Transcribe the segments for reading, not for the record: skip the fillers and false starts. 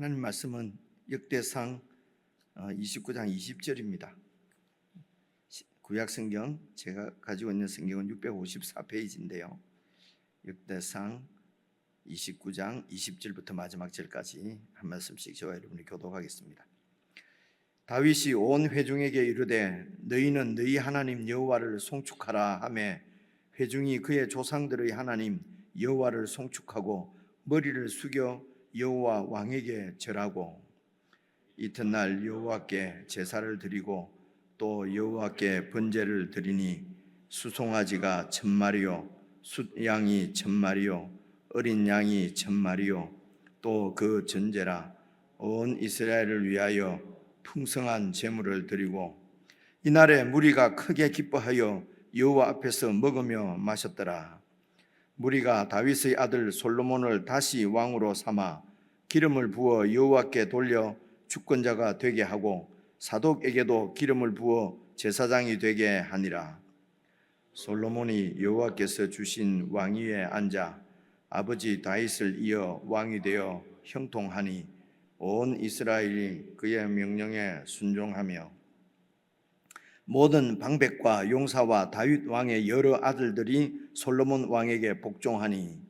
하나님 말씀은 역대상 29장 20절입니다. 구약성경 제가 가지고 있는 성경은 654페이지인데요. 역대상 29장 20절부터 마지막 절까지 한 말씀씩 저와 여러분이 교독하겠습니다. 다윗이 온 회중에게 이르되 너희는 너희 하나님 여호와를 송축하라 하며 회중이 그의 조상들의 하나님 여호와를 송축하고 머리를 숙여 여호와 왕에게 절하고 이튿날 여호와께 제사를 드리고 또 여호와께 번제를 드리니 수송아지가 1000마리요 숫양이 1000마리요 어린 양이 1000마리요 또 그 전제라 온 이스라엘을 위하여 풍성한 제물을 드리고 이날에 무리가 크게 기뻐하여 여호와 앞에서 먹으며 마셨더라. 무리가 다윗의 아들 솔로몬을 다시 왕으로 삼아 기름을 부어 여호와께 돌려 주권자가 되게 하고 사독에게도 기름을 부어 제사장이 되게 하니라. 솔로몬이 여호와께서 주신 왕위에 앉아 아버지 다윗을 이어 왕이 되어 형통하니 온 이스라엘이 그의 명령에 순종하며 모든 방백과 용사와 다윗 왕의 여러 아들들이 솔로몬 왕에게 복종하니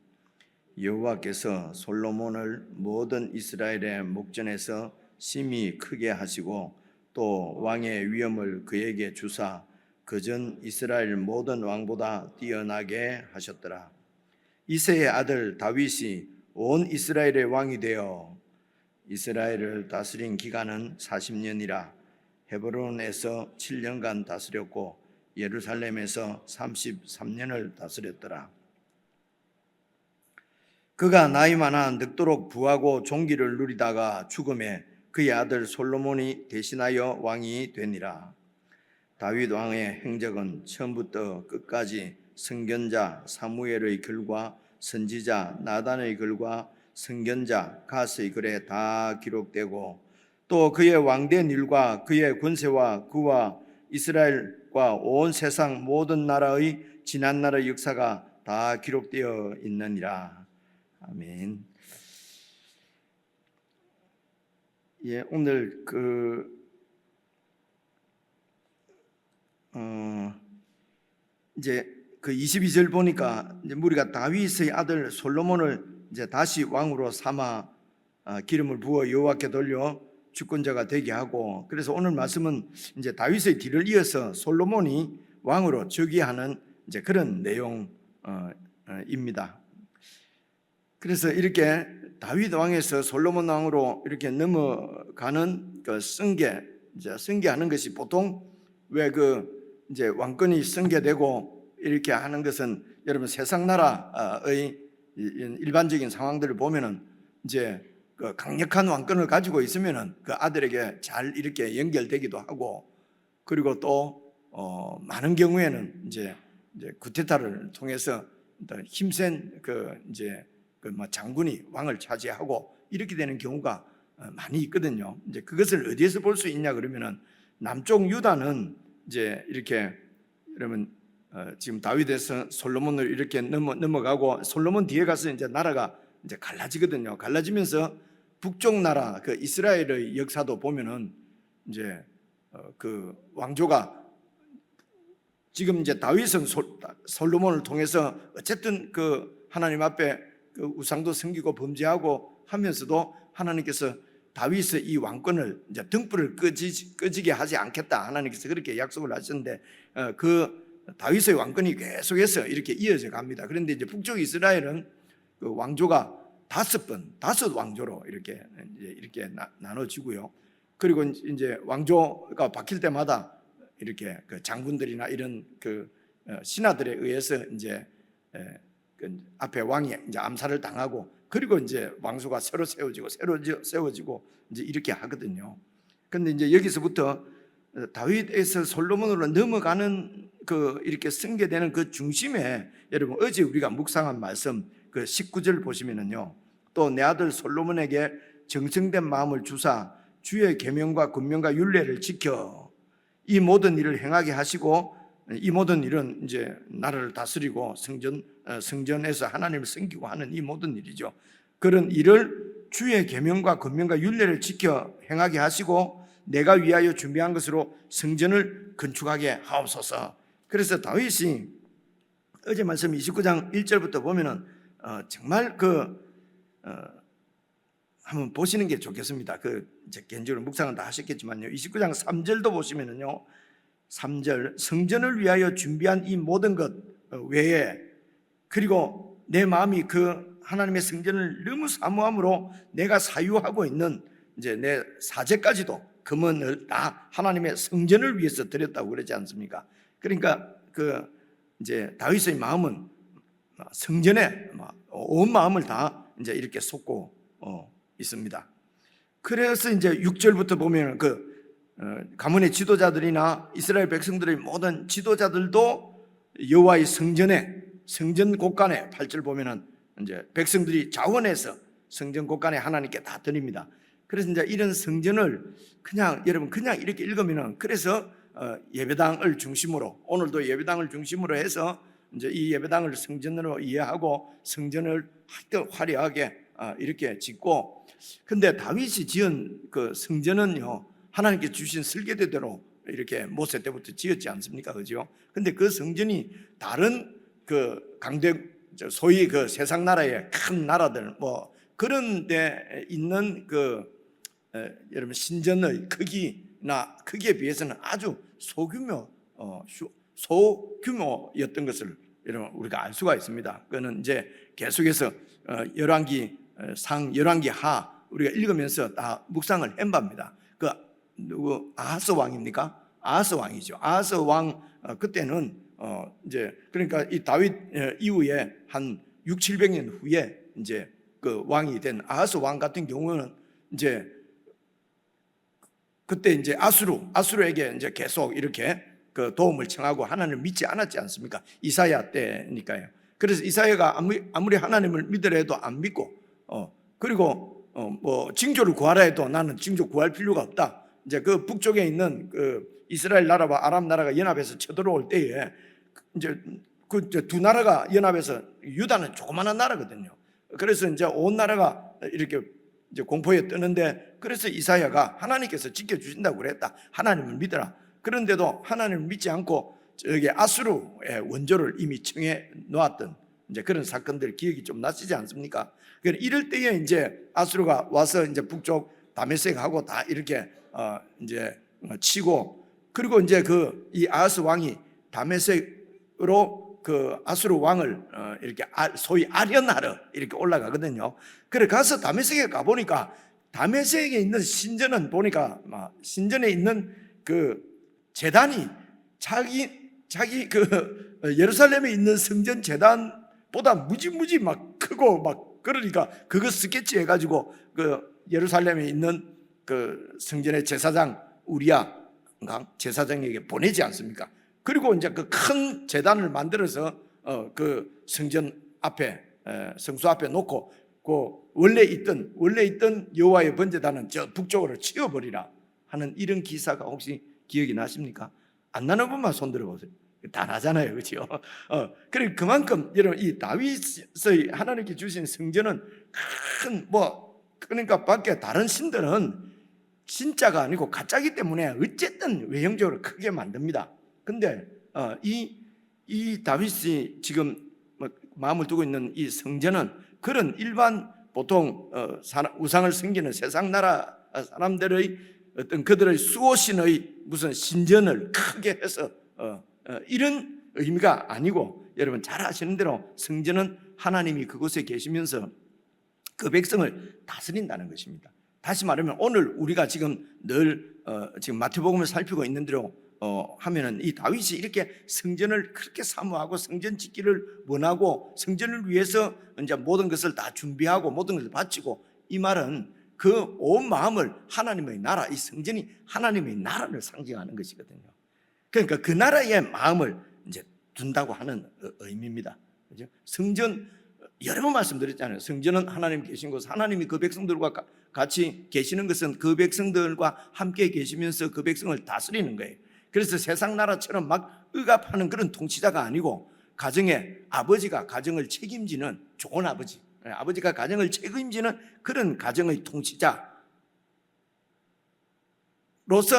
여호와께서 솔로몬을 모든 이스라엘의 목전에서 심히 크게 하시고 또 왕의 위엄을 그에게 주사 그전 이스라엘 모든 왕보다 뛰어나게 하셨더라. 이새의 아들 다윗이 온 이스라엘의 왕이 되어 이스라엘을 다스린 기간은 40년이라 헤브론에서 7년간 다스렸고 예루살렘에서 33년을 다스렸더라. 그가 나이 많아 늙도록 부하고 종기를 누리다가 죽음에 그의 아들 솔로몬이 대신하여 왕이 되니라. 다윗 왕의 행적은 처음부터 끝까지 선견자 사무엘의 글과 선지자 나단의 글과 선견자 갓의 글에 다 기록되고 또 그의 왕된 일과 그의 권세와 그와 이스라엘과 온 세상 모든 나라의 지난 나라의 역사가 다 기록되어 있느니라. 아멘. 오늘 이제 그 22절 보니까 이제 우리가 다윗의 아들 솔로몬을 이제 다시 왕으로 삼아 기름을 부어 여호와께 돌려 주권자가 되게 하고, 그래서 오늘 말씀은 이제 다윗의 뒤를 이어서 솔로몬이 왕으로 즉위하는 이제 그런 내용입니다. 그래서 이렇게 다윗 왕에서 솔로몬 왕으로 이렇게 넘어가는 그 승계하는 것이 보통 왜 이제 왕권이 승계되고 이렇게 하는 것은 여러분 세상 나라의 일반적인 상황들을 보면은 이제 그 강력한 왕권을 가지고 있으면은 그 아들에게 잘 이렇게 연결되기도 하고, 그리고 또 많은 경우에는 이제 쿠데타를 통해서 힘센 장군이 왕을 차지하고 이렇게 되는 경우가 많이 있거든요. 이제 그것을 어디에서 볼 수 있냐 그러면은 남쪽 유다는 이제 이렇게 여러분 지금 다윗에서 솔로몬을 이렇게 넘어가고 솔로몬 뒤에 가서 이제 나라가 이제 갈라지거든요. 갈라지면서 북쪽 나라 그 이스라엘의 역사도 보면은 이제 그 왕조가 지금 이제 다윗은 솔로몬을 통해서 어쨌든 그 하나님 앞에 그 우상도 섬기고 범죄하고 하면서도 하나님께서 다윗의 이 왕권을 이제 등불을 꺼지게 하지 않겠다 하나님께서 그렇게 약속을 하셨는데 그 다윗의 왕권이 계속해서 이렇게 이어져 갑니다. 그런데 이제 북쪽 이스라엘은 그 왕조가 다섯 왕조로 이렇게 나눠지고요. 그리고 이제 왕조가 바뀔 때마다 이렇게 그 장군들이나 이런 그 신하들에 의해서 이제 그 앞에 왕이 이제 암살을 당하고, 그리고 이제 왕조가 새로 세워지고 이제 이렇게 하거든요. 그런데 이제 여기서부터 다윗에서 솔로몬으로 넘어가는 이렇게 승계되는 그 중심에 여러분 어제 우리가 묵상한 말씀 그 19절 보시면은요, 또 내 아들 솔로몬에게 정성된 마음을 주사 주의 계명과 권명과 율례를 지켜 이 모든 일을 행하게 하시고, 이 모든 일은 이제 나라를 다스리고 성전에서 하나님을 섬기고 하는 이 모든 일이죠. 그런 일을 주의 계명과 권면과 율례를 지켜 행하게 하시고 내가 위하여 준비한 것으로 성전을 건축하게 하옵소서. 그래서 다윗이 어제 말씀 29장 1절부터 보면은 정말 한번 보시는 게 좋겠습니다. 이제 개인적으로 묵상은 다 하셨겠지만요. 29장 3절도 보시면은요. 3절 성전을 위하여 준비한 이 모든 것 외에 그리고 내 마음이 그 하나님의 성전을 너무 사모함으로 내가 사유하고 있는 이제 내 사제까지도 금은을 다 하나님의 성전을 위해서 드렸다고 그러지 않습니까? 그러니까 이제 다윗의 마음은 성전에 온 마음을 다 이제 이렇게 쏟고 있습니다. 그래서 이제 6절부터 보면 가문의 지도자들이나 이스라엘 백성들의 모든 지도자들도 여호와의 성전 곳간에 8절 보면은 이제 백성들이 자원해서 성전 곳간에 하나님께 다 드립니다. 그래서 이제 이런 성전을 여러분 그냥 이렇게 읽으면은 그래서 예배당을 중심으로 오늘도 예배당을 중심으로 해서 이제 이 예배당을 성전으로 이해하고 성전을 화려하게 이렇게 짓고 근데 다윗이 지은 그 성전은요 하나님께 주신 설계대로 이렇게 모세 때부터 지었지 않습니까? 그죠? 근데 그 성전이 다른 소위 세상 나라의 큰 나라들 그런 데 있는 여러분 신전의 크기에 비해서는 아주 소규모였던 것을 여러분 우리가 알 수가 있습니다. 그거는 이제 계속해서 열왕기 하 우리가 읽으면서 다 묵상을 해봅니다. 누구 아하스 왕입니까? 아하스 왕이죠. 아하스 왕 그때는 이제 그러니까 이 다윗 이후에 한 600~700년 후에 이제 그 왕이 된 아하스 왕 같은 경우는 이제 그때 이제 아수르에게 이제 계속 이렇게 도움을 청하고 하나님을 믿지 않았지 않습니까? 이사야 때니까요. 그래서 이사야가 아무리 하나님을 믿으라 안 믿고 그리고 징조를 구하라 해도 나는 징조 구할 필요가 없다. 이제 그 북쪽에 있는 이스라엘 나라와 아람 나라가 연합해서 쳐들어올 때에 이제 두 나라가 연합해서 유다는 조그마한 나라거든요. 그래서 이제 온 나라가 이렇게 이제 공포에 뜨는데 그래서 이사야가 하나님께서 지켜주신다고 그랬다. 하나님을 믿어라. 그런데도 하나님을 믿지 않고 저기 아수르의 원조를 이미 청해 놓았던 이제 그런 사건들 기억이 좀 나시지 않습니까? 이럴 때에 이제 아수르가 와서 이제 북쪽 다메섹하고 다 이렇게 이제 치고 그리고 이제 이 아하스 왕이 다메섹으로 아수르 왕을 이렇게 소위 아련하러 이렇게 올라가거든요. 그래 가서 다메섹에 가 보니까 다메섹에 있는 신전은 보니까 신전에 있는 제단이 자기 예루살렘에 있는 성전 제단보다 무지무지 막 크고 그러니까 그거 스케치 해가지고 예루살렘에 있는 성전의 제사장 우리야 제사장에게 보내지 않습니까? 그리고 이제 큰 제단을 만들어서 성전 앞에 성소 앞에 놓고 원래 있던 여호와의 번제단은 저 북쪽으로 치워버리라 하는 이런 기사가 혹시 기억이 나십니까? 안 나는 분만 손 들어보세요. 다 나잖아요, 그렇죠? 그래 그만큼 여러분 이 다윗의 하나님께 주신 성전은 그러니까 밖에 다른 신들은 진짜가 아니고 가짜기 때문에 어쨌든 외형적으로 크게 만듭니다. 근데 이 다윗이 지금 마음을 두고 있는 이 성전은 그런 일반 보통 우상을 섬기는 세상 나라 사람들의 어떤 그들의 수호신의 무슨 신전을 크게 해서 이런 의미가 아니고 여러분 잘 아시는 대로 성전은 하나님이 그곳에 계시면서 그 백성을 다스린다는 것입니다. 다시 말하면 오늘 우리가 지금 늘 지금 마태복음을 살피고 있는 대로 하면은 이 다윗이 이렇게 성전을 그렇게 사모하고 성전 짓기를 원하고 성전을 위해서 이제 모든 것을 다 준비하고 모든 것을 바치고 이 말은 그 온 마음을 하나님의 나라 이 성전이 하나님의 나라를 상징하는 것이거든요. 그러니까 그 나라의 마음을 이제 둔다고 하는 의미입니다. 그죠? 성전 여러 번 말씀드렸잖아요. 성전은 하나님 계신 곳, 하나님이 그 백성들과 같이 계시는 것은 그 백성들과 함께 계시면서 그 백성을 다스리는 거예요. 그래서 세상 나라처럼 막 억압하는 그런 통치자가 아니고 가정의 아버지가 가정을 책임지는 좋은 아버지, 아버지가 가정을 책임지는 그런 가정의 통치자로서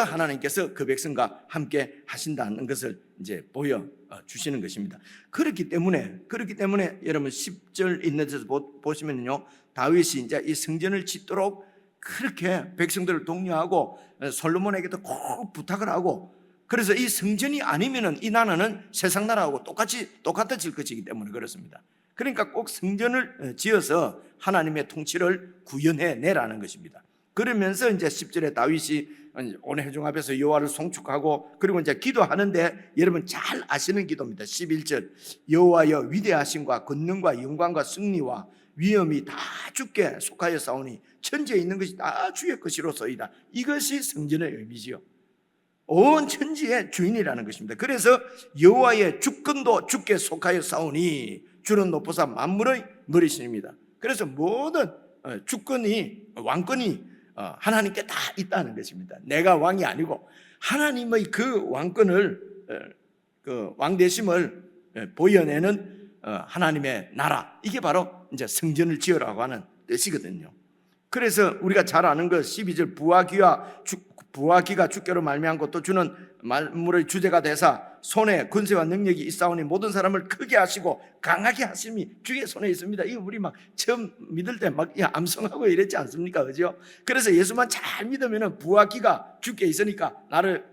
하나님께서 그 백성과 함께 하신다는 것을 이제 보여 주시는 것입니다. 그렇기 때문에 여러분 10절 있는 데서 보시면요, 다윗이 이제 이 성전을 짓도록 그렇게 백성들을 독려하고 솔로몬에게도 꼭 부탁을 하고, 그래서 이 성전이 아니면은 이 나라는 세상 나라하고 똑같아질 것이기 때문에 그렇습니다. 그러니까 꼭 성전을 지어서 하나님의 통치를 구현해 내라는 것입니다. 그러면서 이제 10절에 다윗이 온 회중 앞에서 여호와를 송축하고 그리고 이제 기도하는데, 여러분 잘 아시는 기도입니다. 11절, 여호와여 위대하심과 권능과 영광과 승리와 위엄이 다 주께 속하여 싸우니 천지에 있는 것이 다 주의 것이로소이다. 이것이 성전의 의미지요. 온 천지의 주인이라는 것입니다. 그래서 여호와의 주권도 주께 속하여 싸우니 주는 높으사 만물의 머리신입니다. 그래서 모든 주권이, 왕권이 하나님께 다 있다는 것입니다. 내가 왕이 아니고 하나님의 그 왕권을, 그 왕대심을 보여내는 하나님의 나라, 이게 바로 이제 성전을 지으라고 하는 뜻이거든요. 그래서 우리가 잘 아는 것 12절, 부하기가 주께로 말미암은 것도 주는 만물의 주제가 되사 손에 권세와 능력이 있사오니 모든 사람을 크게 하시고 강하게 하심이 주의 손에 있습니다. 이거 우리 막 처음 믿을 때 막 암송하고 이랬지 않습니까? 그죠? 그래서 예수만 잘 믿으면 부하기가 주께 있으니까 나를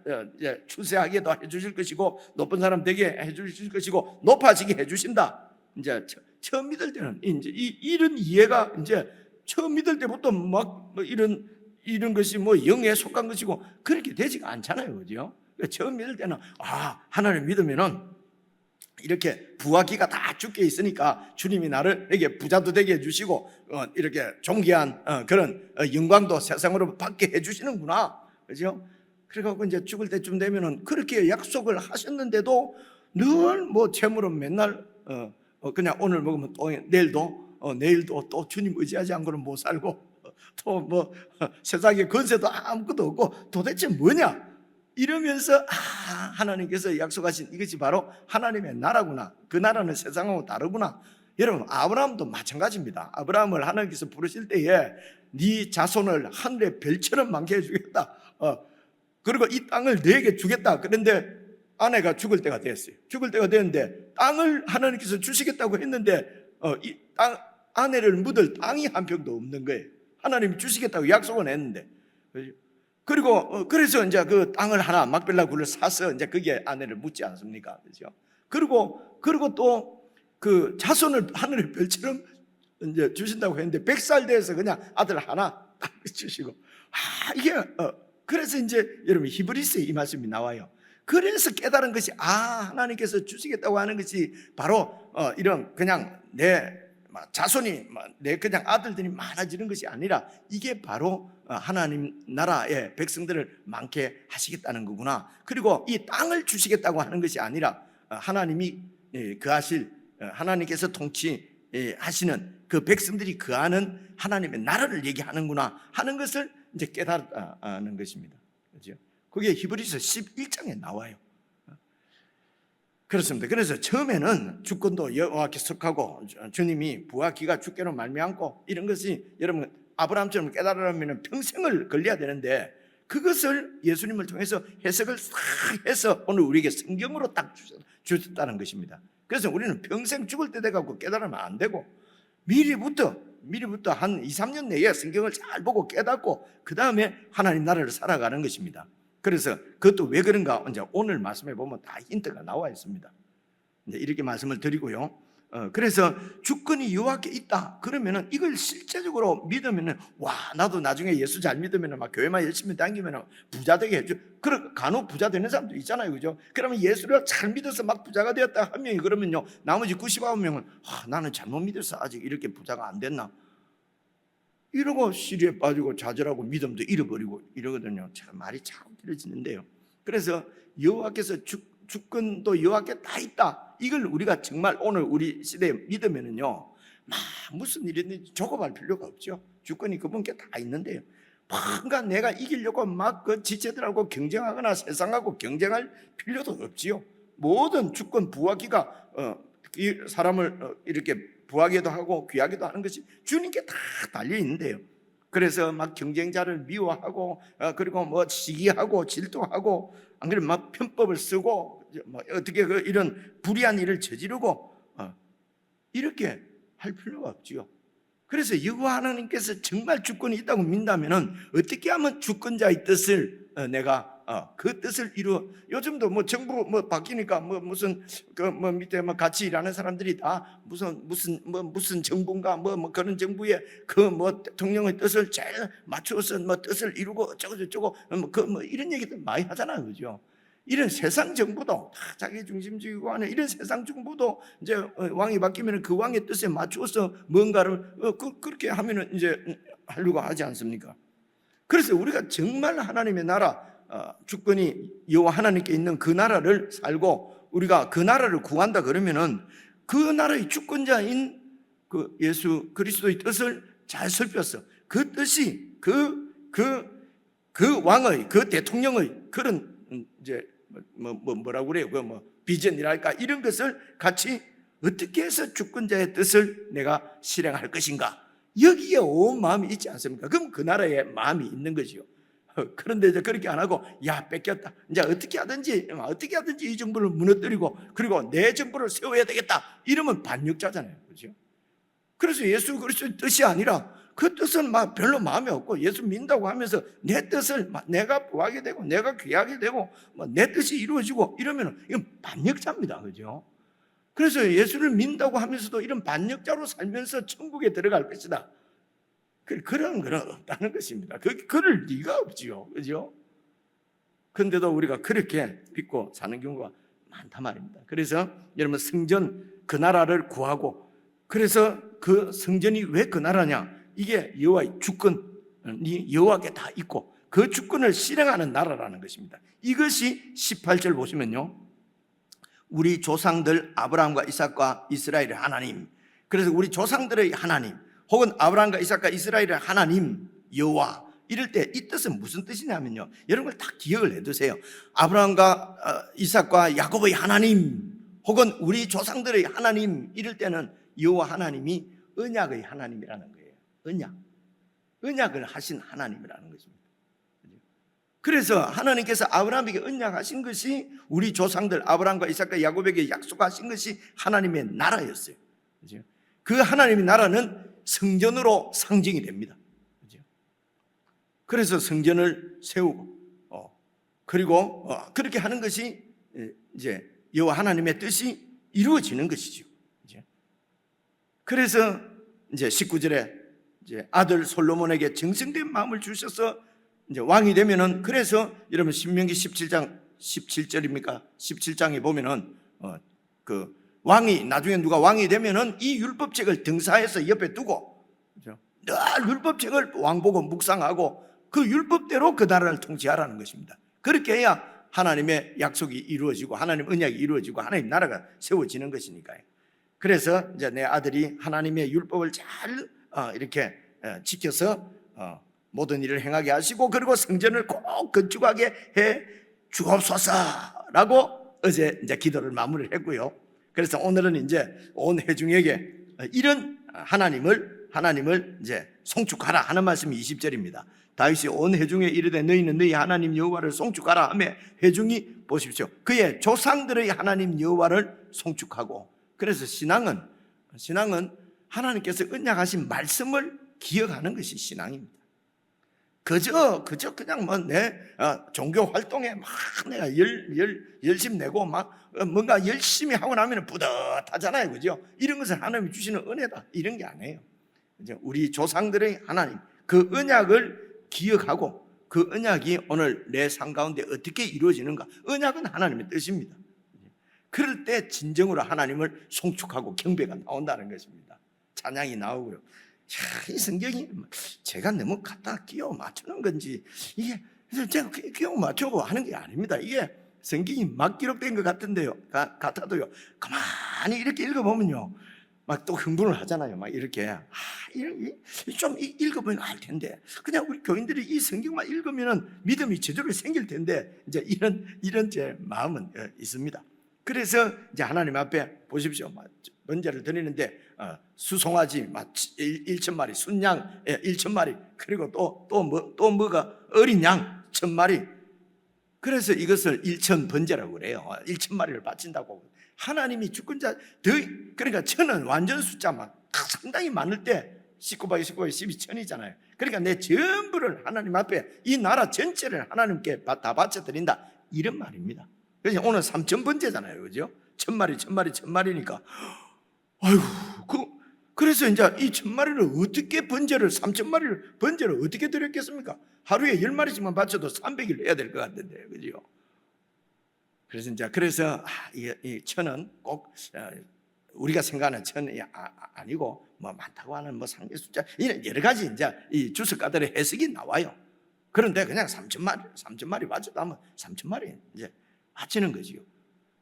추세하게도 해주실 것이고 높은 사람 되게 해주실 것이고 높아지게 해주신다. 이제 처음 믿을 때는 이제 이런 이해가 이제 처음 믿을 때부터 막 이런 것이 뭐 영에 속한 것이고 그렇게 되지가 않잖아요. 그죠? 처음 믿을 때는 하나님 믿으면은 이렇게 부하기가 다 주께 있으니까 주님이 나를 이렇게 부자도 되게 해주시고 이렇게 존귀한 그런 영광도 세상으로 받게 해주시는구나. 그죠? 그래갖고 이제 죽을 때쯤 되면은 그렇게 약속을 하셨는데도 늘 뭐 채무는 맨날 그냥 오늘 먹으면 또 내일도 또 주님 의지하지 않고는 못 살고 또 뭐 세상에 권세도 아무것도 없고 도대체 뭐냐 이러면서 하나님께서 약속하신 이것이 바로 하나님의 나라구나. 그 나라는 세상하고 다르구나. 여러분 아브라함도 마찬가지입니다. 아브라함을 하나님께서 부르실 때에 네 자손을 하늘의 별처럼 많게 해주겠다. 그리고 이 땅을 너에게 주겠다. 그런데 아내가 죽을 때가 됐어요. 죽을 때가 됐는데 땅을 하나님께서 주시겠다고 했는데 이 땅, 아내를 묻을 땅이 한 평도 없는 거예요. 하나님이 주시겠다고 약속은 했는데. 그리고 그래서 이제 그 땅을 하나 막벨라 굴을 사서 이제 거기에 아내를 묻지 않습니까? 그렇죠? 그리고 또 그 자손을 하늘의 별처럼 이제 주신다고 했는데 100살 돼서 그냥 아들 하나 딱 주시고 이게 그래서 이제 여러분 히브리서에 이 말씀이 나와요. 그래서 깨달은 것이 하나님께서 주시겠다고 하는 것이 바로 이런 그냥 내 자손이 내 그냥 아들들이 많아지는 것이 아니라 이게 바로 하나님 나라의 백성들을 많게 하시겠다는 거구나. 그리고 이 땅을 주시겠다고 하는 것이 아니라 하나님이 거하실 하나님께서 통치하시는 그 백성들이 거하는 하나님의 나라를 얘기하는구나 하는 것을 이제 깨달는 것입니다. 그렇죠? 그게 히브리서 11장에 나와요. 그렇습니다. 그래서 처음에는 주권도 여호와께 속하고 주님이 부하기가 주께로 말미암고 이런 것이 여러분 아브라함처럼 깨달으려면 평생을 걸려야 되는데 그것을 예수님을 통해서 해석을 싹 해서 오늘 우리에게 성경으로 딱 주셨다는 것입니다. 그래서 우리는 평생 죽을 때 돼갖고 깨달으면 안 되고 미리부터 한 2, 3년 내에 성경을 잘 보고 깨닫고 그 다음에 하나님 나라를 살아가는 것입니다. 그래서 그것도 왜 그런가 이제 오늘 말씀에 보면 다 힌트가 나와 있습니다. 이제 이렇게 말씀을 드리고요. 그래서 주권이 여호와께 있다. 그러면은 이걸 실제적으로 믿으면은 나도 나중에 예수 잘 믿으면은 막 교회만 열심히 다니면은 부자 되게 해줘. 간혹 부자 되는 사람도 있잖아요, 그죠? 그러면 예수를 잘 믿어서 막 부자가 되었다 한 명이 그러면요, 나머지 99명은 나는 잘못 믿어서 아직 이렇게 부자가 안 됐나? 이러고 시리에 빠지고 좌절하고 믿음도 잃어버리고 이러거든요. 참 말이 참 길어지는데요. 그래서 여호와께서 주권도 여호와께 다 있다. 이걸 우리가 정말 오늘 우리 시대에 믿으면은요, 무슨 일이든지 조급할 필요가 없죠. 주권이 그분께 다 있는데요. 뭔가 내가 이기려고 막 그 지체들하고 경쟁하거나 세상하고 경쟁할 필요도 없지요. 모든 주권 부하기가 이 사람을 이렇게 부하게도 하고 귀하게도 하는 것이 주님께 다 달려 있는데요. 그래서 막 경쟁자를 미워하고 그리고 뭐 시기하고 질투하고 안 그러면 막 편법을 쓰고 뭐 어떻게 이런 불의한 일을 저지르고 이렇게 할 필요가 없지요. 그래서 여호와 하나님께서 정말 주권이 있다고 믿는다면은 어떻게 하면 주권자의 뜻을 내가 그 뜻을 이루어. 요즘도 뭐 정부 뭐 바뀌니까 뭐 무슨 뭐 밑에 뭐 같이 일하는 사람들이 다 무슨 정부인가 뭐 그런 정부의 그 뭐 대통령의 뜻을 잘 맞추어서 뭐 뜻을 이루고 어쩌고 저쩌고 뭐 이런 얘기들 많이 하잖아요, 그죠? 이런 세상 정부도 다 자기 중심주의고 하는 이런 세상 정부도 이제 왕이 바뀌면 그 왕의 뜻에 맞추어서 뭔가를 그렇게 하면은 이제 하려고 하지 않습니까? 그래서 우리가 정말 하나님의 나라 주권이 여호와 하나님께 있는 그 나라를 살고 우리가 그 나라를 구한다 그러면은 그 나라의 주권자인 그 예수 그리스도의 뜻을 잘 살펴서 그 뜻이 그 왕의 그 대통령의 그런 이제 뭐라고 그래요? 그 뭐 비전이랄까 이런 것을 같이 어떻게 해서 주권자의 뜻을 내가 실행할 것인가? 여기에 온 마음이 있지 않습니까? 그럼 그 나라에 마음이 있는 거지요. 그런데 이제 그렇게 안 하고 뺏겼다. 이제 어떻게 하든지 이 정부를 무너뜨리고 그리고 내 정부를 세워야 되겠다. 이러면 반역자잖아요, 그렇죠? 그래서 예수 그리스도의 뜻이 아니라 그 뜻은 막 별로 마음이 없고 예수 믿는다고 하면서 내 뜻을 내가 구하게 되고 내가 귀하게 되고 내 뜻이 이루어지고 이러면 이건 반역자입니다, 그죠? 그래서 예수를 믿는다고 하면서도 이런 반역자로 살면서 천국에 들어갈 것이다. 그런 건 없다는 것입니다. 그럴 리가 없지요, 그죠? 그런데도 우리가 그렇게 믿고 사는 경우가 많단 말입니다. 그래서 여러분 성전 그 나라를 구하고 그래서 그 성전이 왜 그 나라냐? 이게 여호와의 주권이 여호와께 다 있고 그 주권을 실행하는 나라라는 것입니다. 이것이 18절 보시면요, 우리 조상들 아브라함과 이삭과 이스라엘의 하나님, 그래서 우리 조상들의 하나님 혹은 아브라함과 이삭과 이스라엘의 하나님 여호와 이럴 때 이 뜻은 무슨 뜻이냐면요, 여러분 다 기억을 해두세요. 아브라함과 이삭과 야곱의 하나님 혹은 우리 조상들의 하나님 이럴 때는 여호와 하나님이 언약의 하나님이라는 거예요. 언약을 하신 하나님이라는 것입니다. 그래서 하나님께서 아브라함에게 언약하신 것이 우리 조상들 아브라함과 이삭과 야곱에게 약속하신 것이 하나님의 나라였어요. 그 하나님의 나라는 성전으로 상징이 됩니다. 그래서 성전을 세우고 그리고 그렇게 하는 것이 이제 여호와 하나님의 뜻이 이루어지는 것이죠. 그래서 이제 19절에 이제 아들 솔로몬에게 정성된 마음을 주셔서 이제 왕이 되면은, 그래서 여러분 신명기 17장 17절입니까? 17장에 보면은 그 왕이 나중에 누가 왕이 되면은 이 율법책을 등사해서 옆에 두고 늘 율법책을 왕 보고 묵상하고 그 율법대로 그 나라를 통치하라는 것입니다. 그렇게 해야 하나님의 약속이 이루어지고 하나님 언약이 이루어지고 하나님 나라가 세워지는 것이니까요. 그래서 이제 내 아들이 하나님의 율법을 잘 이렇게 지켜서 모든 일을 행하게 하시고 그리고 성전을 꼭 건축하게 해 주옵소서라고 어제 이제 기도를 마무리를 했고요. 그래서 오늘은 이제 온 회중에게 이런 하나님을 이제 송축하라 하는 말씀이 20절입니다. 다윗이 온 회중에 이르되 너희는 너희 하나님 여호와를 송축하라 하며 회중이 보십시오, 그의 조상들의 하나님 여호와를 송축하고. 그래서 신앙은 하나님께서 언약하신 말씀을 기억하는 것이 신앙입니다. 그저 그냥 뭐 내 종교 활동에 막 내가 열심 내고 막 뭔가 열심히 하고 나면 뿌듯하잖아요, 그죠? 이런 것은 하나님이 주시는 은혜다 이런 게 아니에요. 이제 우리 조상들의 하나님 그 언약을 기억하고 그 언약이 오늘 내 삶 가운데 어떻게 이루어지는가. 언약은 하나님의 뜻입니다. 그럴 때 진정으로 하나님을 송축하고 경배가 나온다는 것입니다. 찬양이 나오고요. 이 성경이 제가 너무 갖다 끼워 맞추는 건지 이게 제가 끼워 맞추고 하는 게 아닙니다. 이게 성경이 막 기록된 것 같아도요. 가만히 이렇게 읽어보면요, 막 또 흥분을 하잖아요. 막 이렇게 좀 읽어보면 알 텐데 그냥 우리 교인들이 이 성경만 읽으면은 믿음이 저절로 생길 텐데 이제 이런 제 마음은 있습니다. 그래서 이제 하나님 앞에 보십시오. 번제를 드리는데 수송아지 1,000마리, 순양 1,000마리, 그리고 또 뭐가 어린 양 1,000마리. 그래서 이것을 1,000 번제라고 그래요. 1,000마리를 바친다고. 하나님이 주권자 그러니까 1,000은 완전 숫자 상당히 많을 때 19곱하기 12 1,000이잖아요. 그러니까 내 전부를 하나님 앞에 이 나라 전체를 하나님께 다 바쳐드린다, 이런 말입니다. 그래서 오늘 3,000 번제잖아요, 그죠? 1,000마리니까 아이고, 그래서 이제 이 1,000마리를 어떻게 3,000마리를 번제를 어떻게 드렸겠습니까? 하루에 10마리씩만 바쳐도 300일 해야 될 것 같은데, 그죠? 그래서 이 1,000은 꼭 우리가 생각하는 1,000이 아니고 뭐 많다고 하는 뭐 상대 숫자, 이런 여러 가지 이제 이 주석가들의 해석이 나와요. 그런데 그냥 3,000마리 바쳐도 하면 3,000마리 이제 바치는 거지요.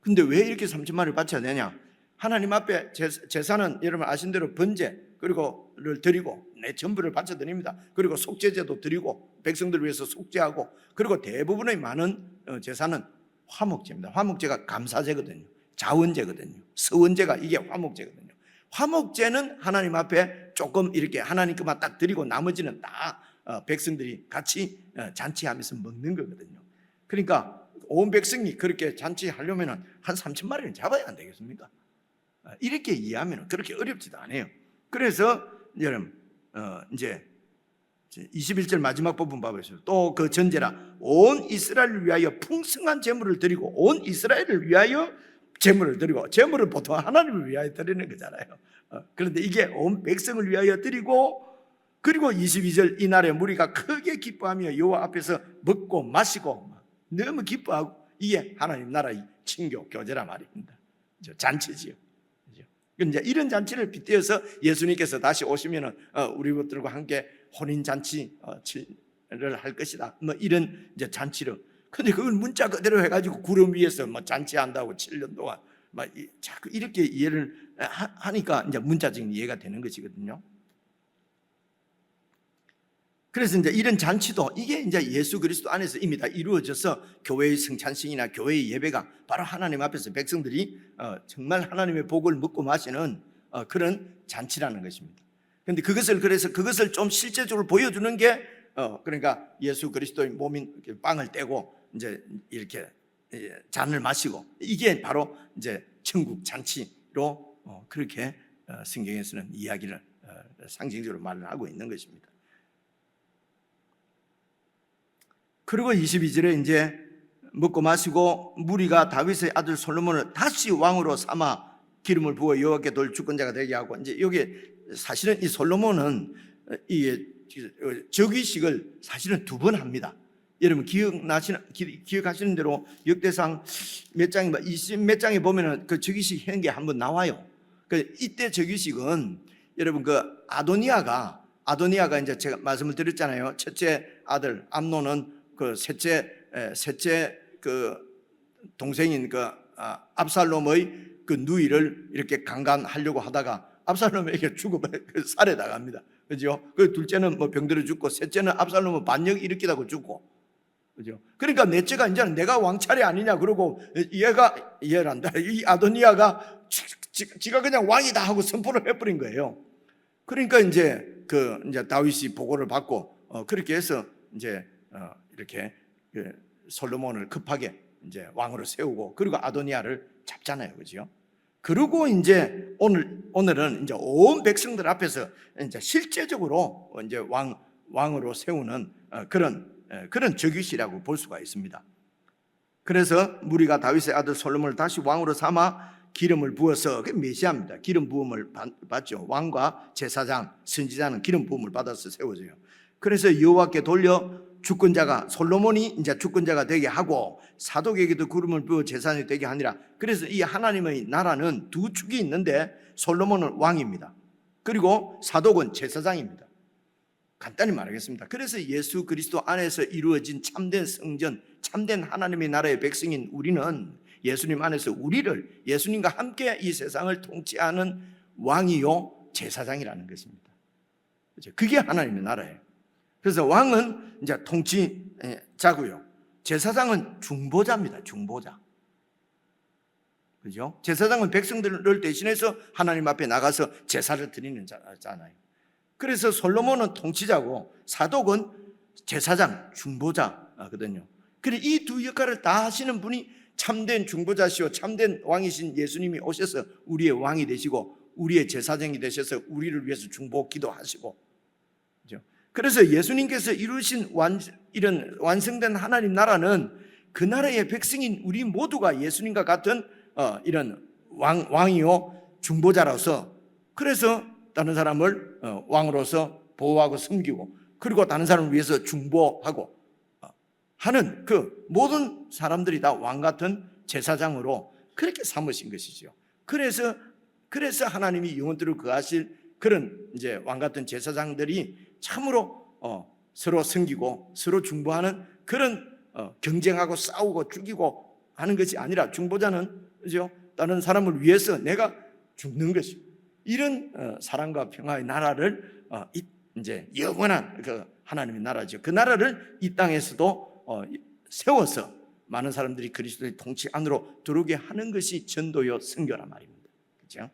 근데 왜 이렇게 3,000마리를 바쳐야 되냐? 하나님 앞에 제사는 여러분 아신 대로 번제 그리고를 드리고 내 전부를 바쳐 드립니다. 그리고 속죄제도 드리고 백성들을 위해서 속죄하고, 그리고 대부분의 많은 제사는 화목제입니다. 화목제가 감사제거든요. 자원제거든요. 서원제가 이게 화목제거든요. 화목제는 하나님 앞에 조금 이렇게 하나님 것만 딱 드리고 나머지는 다 백성들이 같이 잔치하면서 먹는 거거든요. 그러니까 온 백성이 그렇게 잔치하려면 한 3,000마리는 잡아야 안 되겠습니까? 이렇게 이해하면 그렇게 어렵지도 않아요. 그래서 여러분 이제 21절 마지막 부분 봐보세요. 또 그 전제라 온 이스라엘을 위하여 풍성한 제물을 드리고, 온 이스라엘을 위하여 제물을 드리고, 제물을 보통 하나님을 위하여 드리는 거잖아요. 그런데 이게 온 백성을 위하여 드리고, 그리고 22절 이날에 무리가 크게 기뻐하며 여호와 앞에서 먹고 마시고 너무 기뻐하고, 이게 하나님 나라의 친교 교제라 말입니다. 잔치지요. 이제 이런 잔치를 빗대어서 예수님께서 다시 오시면은 우리들과 함께 혼인 잔치를 할 것이다. 뭐 이런 이제 잔치를. 근데 그걸 문자 그대로 해가지고 구름 위에서 뭐 잔치한다고 7년 동안 막 자꾸 이렇게 이해를 하니까 이제 문자적인 이해가 되는 것이거든요. 그래서 이제 이런 잔치도 이게 이제 예수 그리스도 안에서 이미 다 이루어져서 교회의 성찬식이나 교회의 예배가 바로 하나님 앞에서 백성들이 정말 하나님의 복을 먹고 마시는 그런 잔치라는 것입니다. 그런데 그것을 좀 실제적으로 보여주는 게 그러니까 예수 그리스도의 몸인 빵을 떼고 이제 이렇게 잔을 마시고, 이게 바로 이제 천국 잔치로 그렇게 성경에서는 이야기를 상징적으로 말을 하고 있는 것입니다. 그리고 22절에 이제 먹고 마시고 무리가 다윗의 아들 솔로몬을 다시 왕으로 삼아 기름을 부어 여호와께 돌 주권자가 되게 하고, 이제 여기 사실은 이 솔로몬은 이 즉위식을 사실은 2번 합니다. 여러분 기억하시는 대로 역대상 몇 장이 20 몇 장에 보면은 그 즉위식 하는 게 한번 나와요. 그 이때 즉위식은 여러분 그 아도니아가 이제 제가 말씀을 드렸잖아요. 첫째 아들 암논은 그 셋째 그 동생인 그 압살롬의 그 누이를 이렇게 강간하려고 하다가 압살롬에게 살해당합니다. 그죠? 그 둘째는 뭐 병들어 죽고, 셋째는 압살롬은 반역 일으키다고 죽고, 그죠? 그러니까 넷째가 이제 내가 왕차례 아니냐 그러고 이해란다. 이 아도니아가 지가 그냥 왕이다 하고 선포를 해버린 거예요. 그러니까 이제 다윗이 보고를 받고 그렇게 해서 이제 이렇게 솔로몬을 급하게 이제 왕으로 세우고, 그리고 아도니아를 잡잖아요, 그죠? 그리고 이제 오늘은 이제 온 백성들 앞에서 이제 실제적으로 이제 왕으로 세우는 그런 즉위시라고 볼 수가 있습니다. 그래서 무리가 다윗의 아들 솔로몬을 다시 왕으로 삼아 기름을 부어서, 그게 메시아입니다. 기름 부음을 받죠. 왕과 제사장, 선지자는 기름 부음을 받아서 세워져요. 그래서 여호와께 돌려 주권자가, 솔로몬이 이제 주권자가 되게 하고 사독에게도 기름을 부어 제사장이 되게 하니라. 그래서 이 하나님의 나라는 2축이 있는데 솔로몬은 왕입니다. 그리고 사독은 제사장입니다. 간단히 말하겠습니다. 그래서 예수 그리스도 안에서 이루어진 참된 성전, 참된 하나님의 나라의 백성인 우리는 예수님 안에서 우리를 예수님과 함께 이 세상을 통치하는 왕이요 제사장이라는 것입니다. 그게 하나님의 나라예요. 그래서 왕은 이제 통치자고요. 제사장은 중보자입니다. 중보자. 그죠? 제사장은 백성들을 대신해서 하나님 앞에 나가서 제사를 드리는 자잖아요. 그래서 솔로몬은 통치자고 사독은 제사장, 중보자거든요. 그래 이 두 역할을 다 하시는 분이 참된 중보자시오 참된 왕이신 예수님이 오셔서 우리의 왕이 되시고 우리의 제사장이 되셔서 우리를 위해서 중보 기도하시고, 그죠? 그래서 예수님께서 이루신 이런 완성된 하나님 나라는 그 나라의 백성인 우리 모두가 예수님과 같은 이런 왕이요 중보자로서, 그래서 다른 사람을 왕으로서 보호하고 섬기고, 그리고 다른 사람을 위해서 중보하고 하는 그 모든 사람들이 다 왕 같은 제사장으로 그렇게 삼으신 것이죠. 그래서 하나님이 영원토록 거하실 그런 이제 왕 같은 제사장들이 참으로 서로 섬기고 서로 중보하는 그런 경쟁하고 싸우고 죽이고 하는 것이 아니라, 중보자는 그죠? 다른 사람을 위해서 내가 죽는 것이, 이런 사랑과 평화의 나라를 이제 영원한 그 하나님의 나라죠. 그 나라를 이 땅에서도 세워서 많은 사람들이 그리스도의 통치 안으로 들어오게 하는 것이 전도요 선교란 말입니다. 그렇죠?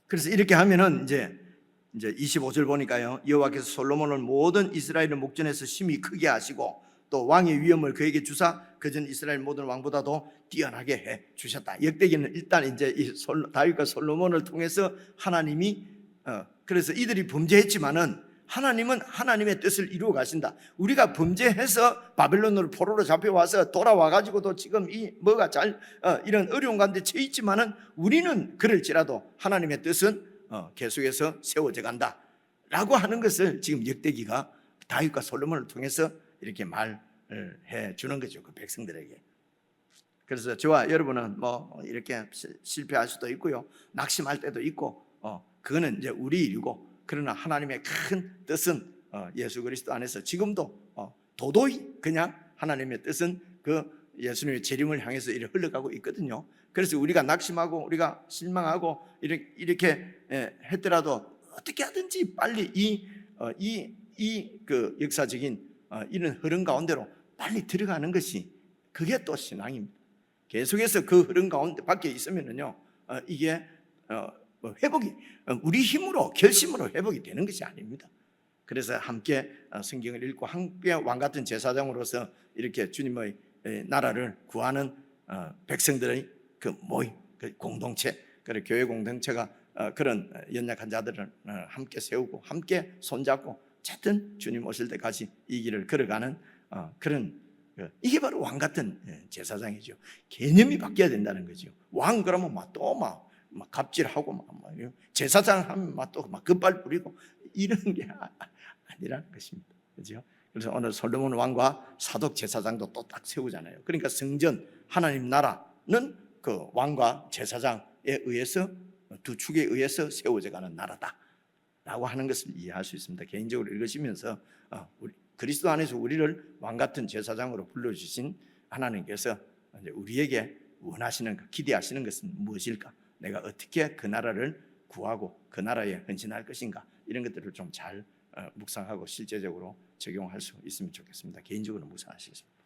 그래서 이렇게 하면은 이제 25절 보니까요, 여호와께서 솔로몬을 모든 이스라엘의 목전에서 심히 크게 하시고 또 왕의 위엄을 그에게 주사 그전 이스라엘 모든 왕보다도 뛰어나게 해 주셨다. 역대기는 일단 이제 다윗과 솔로몬을 통해서 하나님이 그래서 이들이 범죄했지만은 하나님은 하나님의 뜻을 이루어 가신다. 우리가 범죄해서 바벨론으로 포로로 잡혀와서 돌아와 가지고도 지금 뭐가 이런 어려운 가운데 처해 있지만은 우리는 그럴지라도 하나님의 뜻은 계속해서 세워져 간다라고 하는 것을 지금 역대기가 다윗과 솔로몬을 통해서 이렇게 말을 해 주는 거죠, 그 백성들에게. 그래서 저와 여러분은 뭐 이렇게 실패할 수도 있고요, 낙심할 때도 있고, 그거는 이제 우리 일이고, 그러나 하나님의 큰 뜻은 예수 그리스도 안에서 지금도 도도히 그냥 하나님의 뜻은 그 예수님의 재림을 향해서 이렇게 흘러가고 있거든요. 그래서 우리가 낙심하고 우리가 실망하고 이렇게 했더라도 어떻게 하든지 빨리 그 역사적인 이런 흐름 가운데로 빨리 들어가는 것이, 그게 또 신앙입니다. 계속해서 그 흐름 가운데 밖에 있으면은요, 이게 회복이 우리 힘으로 결심으로 회복이 되는 것이 아닙니다. 그래서 함께 성경을 읽고 함께 왕 같은 제사장으로서 이렇게 주님의 나라를 구하는 백성들의 그 모임, 그 공동체, 그리고 교회 공동체가 그런 연약한 자들을 함께 세우고 함께 손잡고 어쨌든 주님 오실 때까지 이 길을 걸어가는 그런, 이게 바로 왕 같은 제사장이죠. 개념이 바뀌어야 된다는 거죠. 왕 그러면 막 갑질하고 제사장 하면 또 급발 부리고 이런 게 아니라는 것입니다. 그렇죠? 그래서 오늘 솔로몬 왕과 사독 제사장도 또 딱 세우잖아요. 그러니까 성전 하나님 나라는 그 왕과 제사장에 의해서 두 축에 의해서 세워져 가는 나라다라고 하는 것을 이해할 수 있습니다. 개인적으로 읽으시면서 그리스도 안에서 우리를 왕 같은 제사장으로 불러주신 하나님께서 이제 우리에게 원하시는, 기대하시는 것은 무엇일까? 내가 어떻게 그 나라를 구하고 그 나라에 헌신할 것인가? 이런 것들을 좀 잘 묵상하고 실제적으로 적용할 수 있으면 좋겠습니다. 개인적으로 묵상하시겠습니다.